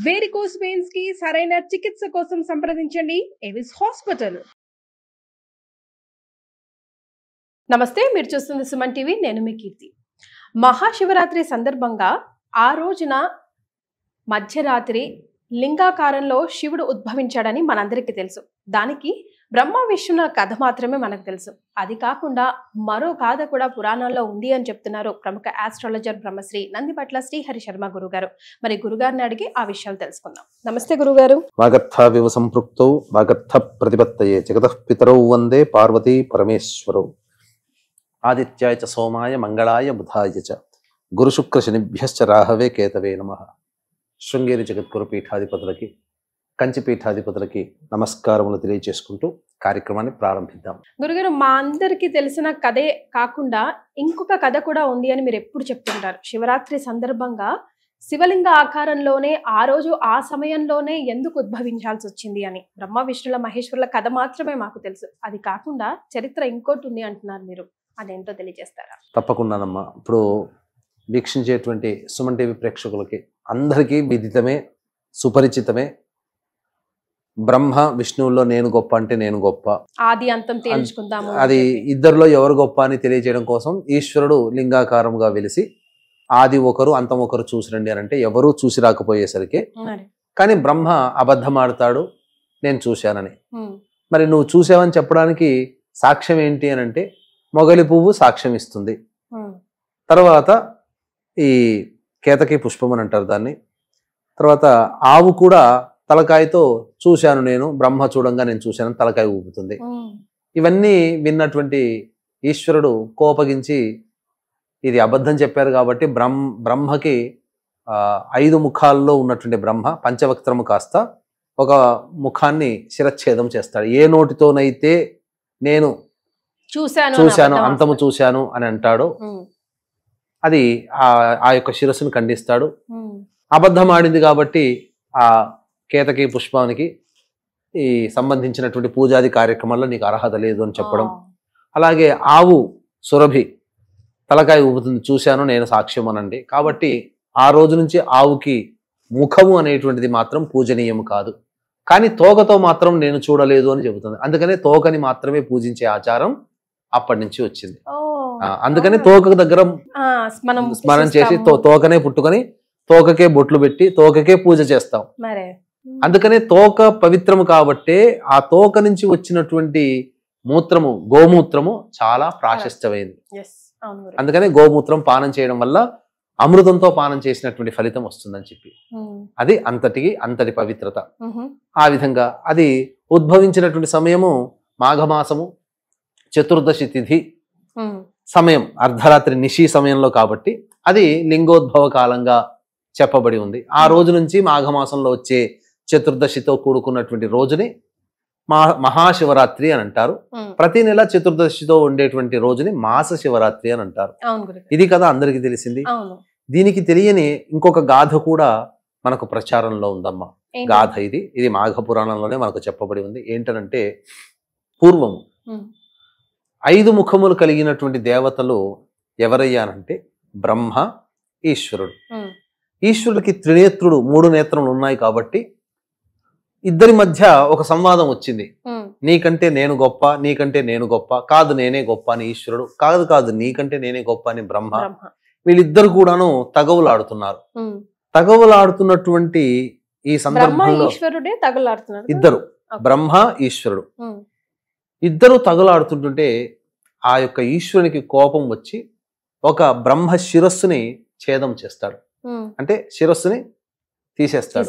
Varicose veins కి సరైన చికిత్స కోసం సంప్రదించండి ఎవిస్ హాస్పిటల్. నమస్తే, మీరు చూస్తుంది సుమన్ టీవీ. నేను మీ కీర్తి. మహాశివరాత్రి సందర్భంగా ఆ రోజున మధ్యరాత్రి లింగాకారంలో శివుడు ఉద్భవించాడని మనందరికీ తెలుసు. దానికి బ్రహ్మ విష్ణుల కథ మాత్రమే మనకు తెలుసు. అది కాకుండా మరో గాథ కూడా పురాణాల్లో ఉంది అని చెప్తున్నారు ప్రముఖ ఆస్ట్రాలజర్ బ్రహ్మశ్రీ నందిపట్ల శ్రీహరి శర్మ గురుగారు. మరి గురుగారిని అడిగి ఆ విషయాలు తెలుసుకుందాం. నమస్తే గురుగారు. వాగర్థావివ సంపృక్తౌ వాగర్థ ప్రతిపత్తయే జగతః పితరౌ వందే పార్వతీ పరమేశ్వరౌ. ఆదిత్యాయ చ సోమాయ మంగళాయ బుధాయ చ గురు శుక్ర శనిభ్యశ్చ రాహవే కేతవే నమః. శృంగేరి జగద్గురు పీఠాధిపతులకి, కంచి పీఠాధిపతులకి నమస్కారములు తెలియజేసుకుంటూ కార్యక్రమాన్ని ప్రారంభిద్దాం. గురుగారు, మా అందరికి తెలిసిన కథే కాకుండా ఇంకొక కథ కూడా ఉంది అని మీరు ఎప్పుడు చెప్తుంటారు. శివరాత్రి సందర్భంగా శివలింగ ఆకారంలోనే ఆ రోజు ఆ సమయంలోనే ఎందుకు ఉద్భవించాల్సి వచ్చింది అని. బ్రహ్మ విష్ణుల మహేశ్వరుల కథ మాత్రమే మాకు తెలుసు. అది కాకుండా చరిత్ర ఇంకోటి ఉంది అంటున్నారు మీరు. అదేంటో తెలియజేస్తారా? తప్పకుండానమ్మా. ఇప్పుడు వీక్షించేటువంటి సుమన్ టీవీ ప్రేక్షకులకి అందరికీ విదితమే, సుపరిచితమే. బ్రహ్మ విష్ణువుల్లో నేను గొప్ప అంటే నేను గొప్ప, ఆది అంతం తేల్చుకుందాము. అది ఇద్దరిలో ఎవరు గొప్ప అని తెలియజేయడం కోసం ఈశ్వరుడు లింగాకారంగా వెలిసి ఆది ఒకరు అంతం ఒకరు చూసి రండి అని అంటే ఎవరూ చూసి రాకపోయేసరికి, కానీ బ్రహ్మ అబద్ధమాడతాడు నేను చూశానని. మరి నువ్వు చూసావని చెప్పడానికి సాక్ష్యం ఏంటి అని అంటే మొగలి పువ్వు సాక్ష్యం ఇస్తుంది. తర్వాత ఈ కేతకి పుష్పం అని అంటారు దాన్ని. తర్వాత ఆవు కూడా తలకాయతో చూశాను నేను, బ్రహ్మ చూడంగా నేను చూశాను తలకాయ ఊపుతుంది. ఇవన్నీ విన్నటువంటి ఈశ్వరుడు కోపగించి ఇది అబద్ధం చెప్పారు కాబట్టి బ్రహ్మకి 5 ముఖాల్లో ఉన్నటువంటి బ్రహ్మ పంచవక్త్రము కాస్త ఒక ముఖాన్ని శిరచ్ఛేదం చేస్తాడు. ఏ నోటితోనైతే నేను చూశాను అంతము చూశాను అని అంటాడో అది ఆ యొక్క శిరస్సును ఖండిస్తాడు. అబద్ధం ఆడింది కాబట్టి ఆ కేతకి పుష్పానికి ఈ సంబంధించినటువంటి పూజాది కార్యక్రమాల్లో నీకు అర్హత లేదు అని చెప్పడం. అలాగే ఆవు సురభి తలకాయ ఊపుతుంది చూశాను నేను సాక్ష్యం అనండి. కాబట్టి ఆ రోజు నుంచి ఆవుకి ముఖము అనేటువంటిది మాత్రం పూజనీయం కాదు, కానీ తోకతో మాత్రం నేను చూడలేదు అని చెబుతుంది. అందుకనే తోకని మాత్రమే పూజించే ఆచారం అప్పటి నుంచి వచ్చింది. అందుకని తోక దగ్గర స్మరణ చేసి తోకనే పుట్టుకొని తోకకే బొట్లు పెట్టి తోకకే పూజ చేస్తాం. అందుకనే తోక పవిత్రము కాబట్టే ఆ తోక నుంచి వచ్చినటువంటి మూత్రము, గోమూత్రము చాలా ప్రాశస్త్యమైంది. అందుకనే గోమూత్రం పానం చేయడం వల్ల అమృతంతో పానం చేసినటువంటి ఫలితం వస్తుందని చెప్పి అది అంతటి పవిత్రత. ఆ విధంగా అది ఉద్భవించినటువంటి సమయము మాఘమాసము చతుర్దశి తిథి సమయం, అర్ధరాత్రి నిశి సమయంలో కాబట్టి అది లింగోద్భవ కాలంగా చెప్పబడి ఉంది. ఆ రోజు నుంచి మాఘమాసంలో వచ్చే చతుర్దశితో కూడుకున్నటువంటి రోజుని మహాశివరాత్రి అని అంటారు. ప్రతి నెల చతుర్దశితో ఉండేటువంటి రోజుని మాస శివరాత్రి అని అంటారు. ఇది కదా అందరికీ తెలిసింది. దీనికి తెలియని ఇంకొక గాథ కూడా మనకు ప్రచారంలో ఉందమ్మా. గాథ ఇది మాఘ పురాణంలోనే మనకు చెప్పబడి ఉంది. ఏంటనంటే పూర్వము 5 ముఖములు కలిగినటువంటి దేవతలు ఎవరయ్యానంటే బ్రహ్మ, ఈశ్వరుడు. ఈశ్వరుడికి త్రినేత్రుడు, 3 నేత్రములు ఉన్నాయి కాబట్టి ఇద్దరి మధ్య ఒక సంవాదం వచ్చింది. నీకంటే నేను గొప్ప, నీకంటే నేను గొప్ప, కాదు నేనే గొప్ప అని ఈశ్వరుడు, కాదు నీకంటే నేనే గొప్ప అని బ్రహ్మ. వీళ్ళిద్దరు కూడాను తగవులాడుతున్నారు. తగవులాడుతున్నటువంటి ఈ సందర్భంలో ఇద్దరు, బ్రహ్మ ఈశ్వరుడు ఇద్దరు తగులాడుతుంటుంటే ఆ యొక్క ఈశ్వరునికి కోపం వచ్చి ఒక బ్రహ్మ శిరస్సుని ఛేదం చేస్తాడు, అంటే శిరస్సుని తీసేస్తాడు.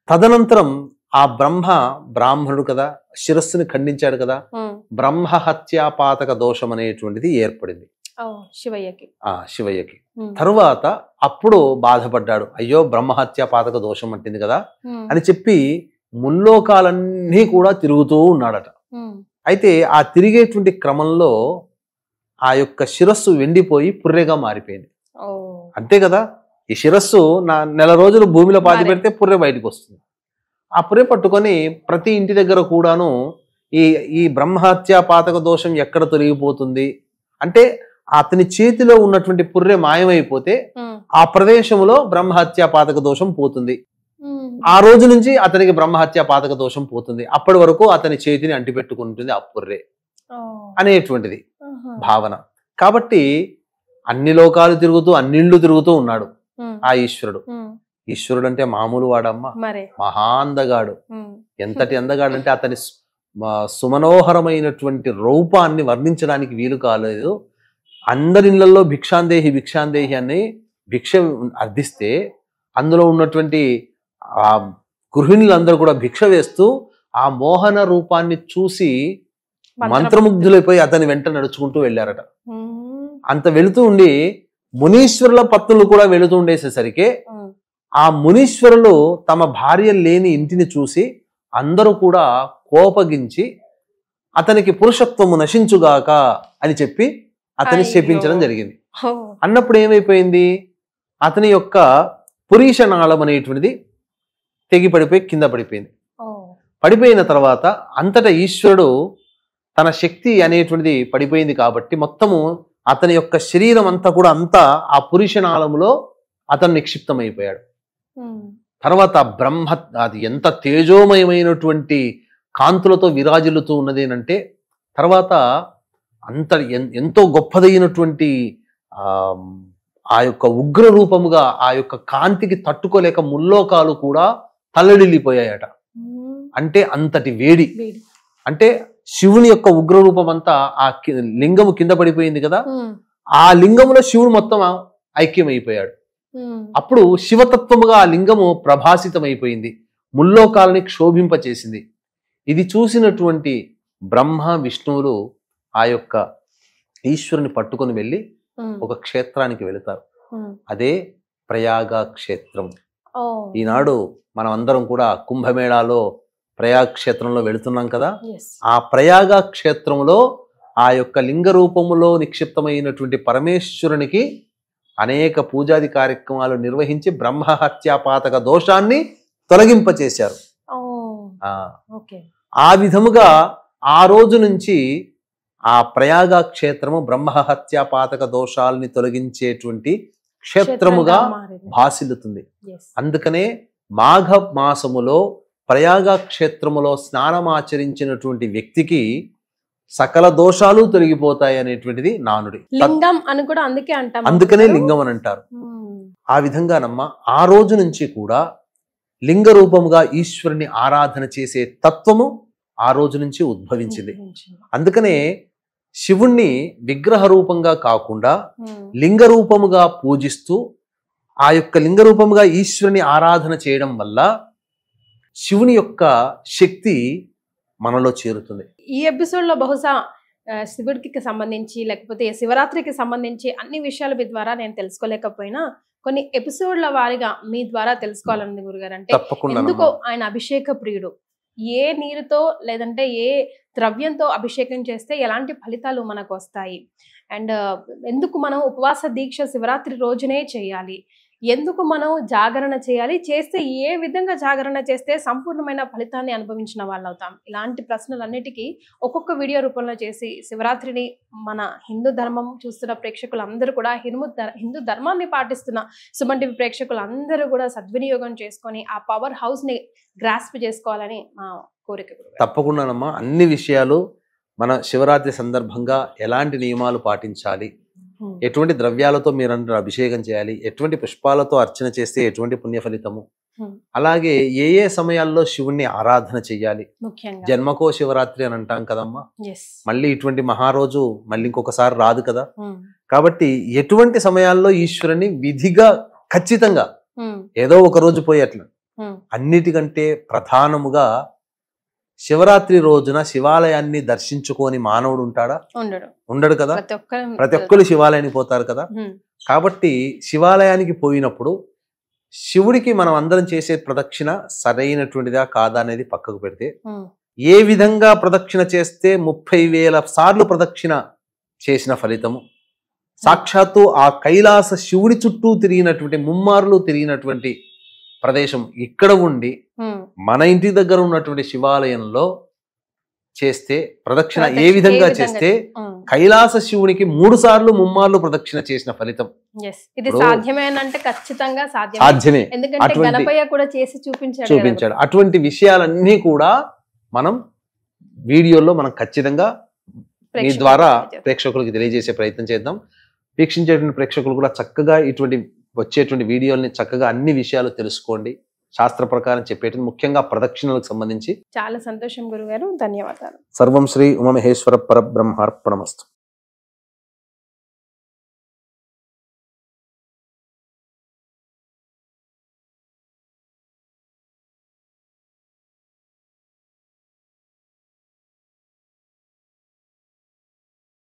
తదనంతరం ఆ బ్రాహ్మణుడు కదా, శిరస్సుని ఖండించాడు కదా, బ్రహ్మ హత్యాపాతక దోషం అనేటువంటిది ఏర్పడింది శివయ్యకి. తరువాత అప్పుడు బాధపడ్డాడు, అయ్యో బ్రహ్మహత్యాపాతక దోషం అంటుంది కదా అని చెప్పి ముల్లోకాలన్నీ కూడా తిరుగుతూ ఉన్నాడట. అయితే ఆ తిరిగేటువంటి క్రమంలో ఆ యొక్క శిరస్సు వెండిపోయి పుర్రెగా మారిపోయింది. అంతే కదా, ఈ శిరస్సు నెల రోజులు భూమిలో పాతి పెడితే పుర్రె బయటకు వస్తుంది. ఆ పుర్రె పట్టుకొని ప్రతి ఇంటి దగ్గర కూడాను ఈ బ్రహ్మహత్యా పాతక దోషం ఎక్కడ తొలగిపోతుంది అంటే అతని చేతిలో ఉన్నటువంటి పుర్రె మాయమైపోతే ఆ ప్రదేశంలో బ్రహ్మహత్యా పాతక దోషం పోతుంది. ఆ రోజు నుంచి అతనికి బ్రహ్మహత్య పాతక దోషం పోతుంది. అప్పటి వరకు అతని చేతిని అంటిపెట్టుకుంటుంది ఆ పుర్రె అనేటువంటిది భావన. కాబట్టి అన్ని లోకాలు తిరుగుతూ అన్నిళ్ళు తిరుగుతూ ఉన్నాడు ఆ ఈశ్వరుడు. ఈశ్వరుడు అంటే మామూలు వాడమ్మ, మహా అందగాడు. ఎంతటి అందగాడు అంటే అతని సుమనోహరమైనటువంటి రూపాన్ని వర్ణించడానికి వీలు కాలేదు. అందరి ఇళ్లలో భిక్షాందేహి భిక్షాందేహి అని భిక్ష అర్థిస్తే అందులో ఉన్నటువంటి ఆ గృహిణులందరూ కూడా భిక్ష వేస్తూ ఆ మోహన రూపాన్ని చూసి మంత్రముగ్ధులైపోయి అతని వెంట నడుచుకుంటూ వెళ్ళారట. అంత వెళుతూ ఉండి మునీశ్వరుల పత్నులు కూడా వెళుతూ ఉండేసేసరికి ఆ మునీశ్వరులు తమ భార్య లేని ఇంటిని చూసి అందరూ కూడా కోపగించి అతనికి పురుషత్వము నశించుగాక అని చెప్పి అతని శపించడం జరిగింది. అన్నప్పుడు ఏమైపోయింది, అతని యొక్క పురీషనాళం అనేటువంటిది తెగిపడిపోయి కింద పడిపోయింది. పడిపోయిన తర్వాత అంతటా ఈశ్వరుడు తన శక్తి అనేటువంటిది పడిపోయింది కాబట్టి మొత్తము అతని యొక్క శరీరం అంతా కూడా అంతా ఆ పురుషనాళములో అతను నిక్షిప్తమైపోయాడు. తర్వాత బ్రహ్మ అది ఎంత తేజోమయమైనటువంటి కాంతులతో విరాజిల్లుతూ ఉన్నది అంటే తర్వాత అంత ఎంతో గొప్పదైనటువంటి ఆ యొక్క ఉగ్ర రూపముగా ఆ యొక్క కాంతికి తట్టుకోలేక ముల్లోకాలు కూడా తల్లడిల్లిపోయాయట. అంటే అంతటి వేడి. అంటే శివుని యొక్క ఉగ్ర రూపం అంతా ఆ లింగము కింద పడిపోయింది కదా, ఆ లింగములో శివుడు మొత్తం ఐక్యమైపోయాడు. అప్పుడు శివతత్వముగా ఆ లింగము ప్రభాసితమైపోయింది, ముల్లోకాలని క్షోభింపచేసింది. ఇది చూసినటువంటి బ్రహ్మ విష్ణువులు ఆ యొక్క ఈశ్వరుని పట్టుకొని వెళ్ళి ఒక క్షేత్రానికి వెళతారు. అదే ప్రయాగ క్షేత్రం. ఈనాడు మనం అందరం కూడా కుంభమేళాలో ప్రయాగ క్షేత్రంలో వెళుతున్నాం కదా. ఆ ప్రయాగ క్షేత్రంలో ఆ యొక్క లింగ రూపములో నిక్షిప్తమైనటువంటి పరమేశ్వరునికి అనేక పూజాది కార్యక్రమాలు నిర్వహించి బ్రహ్మహత్యాపాతక దోషాన్ని తొలగింపచేశారు. ఆ విధముగా ఆ రోజు నుంచి ఆ ప్రయాగ క్షేత్రము బ్రహ్మహత్యాపాతక దోషాలని తొలగించేటువంటి క్షేత్రముగా భాసిల్లుతుంది. అందుకనే మాఘ మాసములో ప్రయాగ క్షేత్రములో స్నానమాచరించినటువంటి వ్యక్తికి సకల దోషాలు తొలగిపోతాయి అనేటువంటిది నానుడి. లింగం అని కూడా అందుకే అంటాం, అందుకనే లింగం అని అంటారు. ఆ విధంగానమ్మ ఆ రోజు నుంచి కూడా లింగ రూపముగా ఈశ్వరుని ఆరాధన చేసే తత్వము ఆ రోజు నుంచి ఉద్భవించింది. అందుకనే శివుణ్ణి విగ్రహ రూపంగా కాకుండా లింగ రూపముగా పూజిస్తూ ఆ యొక్క లింగ రూపముగా ఈశ్వరుని ఆరాధన చేయడం వల్ల శివుని యొక్క శక్తి మనలో చేరుతుంది. ఈ ఎపిసోడ్ లో బహుశా శివుడికి సంబంధించి లేకపోతే శివరాత్రికి సంబంధించి అన్ని విషయాలు మీ ద్వారా నేను తెలుసుకోలేకపోయినా కొన్ని ఎపిసోడ్ల వారిగా మీ ద్వారా తెలుసుకోవాలని గురుగారు. అంటే ఎందుకో ఆయన అభిషేక ప్రియుడు. ఏ నీరుతో లేదంటే ఏ ద్రవ్యంతో అభిషేకం చేస్తే ఎలాంటి ఫలితాలు మనకు వస్తాయి, అండ్ ఎందుకు మనం ఉపవాస దీక్ష శివరాత్రి రోజునే చేయాలి, ఎందుకు మనం జాగరణ చేయాలి, చేస్తే ఏ విధంగా జాగరణ చేస్తే సంపూర్ణమైన ఫలితాన్ని అనుభవించిన వాళ్ళు అవుతాం, ఇలాంటి ప్రశ్నలన్నిటికీ ఒక్కొక్క వీడియో రూపంలో చేసి శివరాత్రిని మన హిందూ ధర్మం చూస్తున్న ప్రేక్షకులందరూ కూడా హిందూ ధర్మాన్ని పాటిస్తున్న సుమన్ టీవీ ప్రేక్షకులందరూ కూడా సద్వినియోగం చేసుకొని ఆ పవర్ హౌస్ ని గ్రాస్ప్ చేసుకోవాలని మా కోరిక. తప్పకుండానమ్మా, అన్ని విషయాలు మన శివరాత్రి సందర్భంగా ఎలాంటి నియమాలు పాటించాలి, ఎటువంటి ద్రవ్యాలతో మీరందరూ అభిషేకం చేయాలి, ఎటువంటి పుష్పాలతో అర్చన చేస్తే ఎటువంటి పుణ్య ఫలితము, అలాగే ఏ ఏ సమయాల్లో శివుణ్ణి ఆరాధన చెయ్యాలి. జన్మకో శివరాత్రి అని అంటాం కదమ్మా, మళ్ళీ ఇటువంటి మహారోజు మళ్ళీ ఇంకొకసారి రాదు కదా. కాబట్టి ఎటువంటి సమయాల్లో ఈశ్వరుని విధిగా ఖచ్చితంగా ఏదో ఒక రోజు పోయి అట్లా అన్నిటికంటే ప్రధానముగా శివరాత్రి రోజున శివాలయాన్ని దర్శించుకొని మానవుడు ఉంటాడా? ఉండడు కదా. ప్రతి ఒక్కరు శివాలయానికి పోతారు కదా. కాబట్టి శివాలయానికి పోయినప్పుడు శివుడికి మనం అందరం చేసే ప్రదక్షిణ సరైనటువంటిదా కాదా అనేది పక్కకు పెడితే, ఏ విధంగా ప్రదక్షిణ చేస్తే 30,000 సార్లు ప్రదక్షిణ చేసిన ఫలితము, సాక్షాత్తు ఆ కైలాస శివుడి చుట్టూ తిరిగినటువంటి ముమ్మార్లు తిరిగినటువంటి ప్రదేశం ఇక్కడ ఉండి మన ఇంటి దగ్గర ఉన్నటువంటి శివాలయంలో చేస్తే ప్రదక్షిణ ఏ ప్రదక్షిణ విధంగా ఏ విధంగా చేస్తే కైలాస శివునికి 3 సార్లు ముమ్మార్లు ప్రదక్షిణ చేసిన ఫలితం ఇది ఇప్పుడు సాధ్యమేనంటే ఖచ్చితంగా సాధ్యమే. ఎందుకంటే అటువంటి గణపయ్య కూడా చేసి చూపించాడు. అటువంటి విషయాలన్నీ కూడా మనం వీడియోలో మనం ఖచ్చితంగా మీ ద్వారా ప్రేక్షకులకు తెలియజేసే ప్రయత్నం చేద్దాం. వీక్షించేటువంటి ప్రేక్షకులు కూడా చక్కగా ఇటువంటి వచ్చేటువంటి వీడియోల్ని చక్కగా అన్ని విషయాలు తెలుసుకోండి. శాస్త్ర ప్రకారం చెప్పేటువంటి ముఖ్యంగా ప్రదక్షిణలకు సంబంధించి. చాలా సంతోషం గురుగారు, ధన్యవాదాలు. సర్వం శ్రీ ఉమామహేశ్వర పరబ్రహ్మార్పణమస్తు.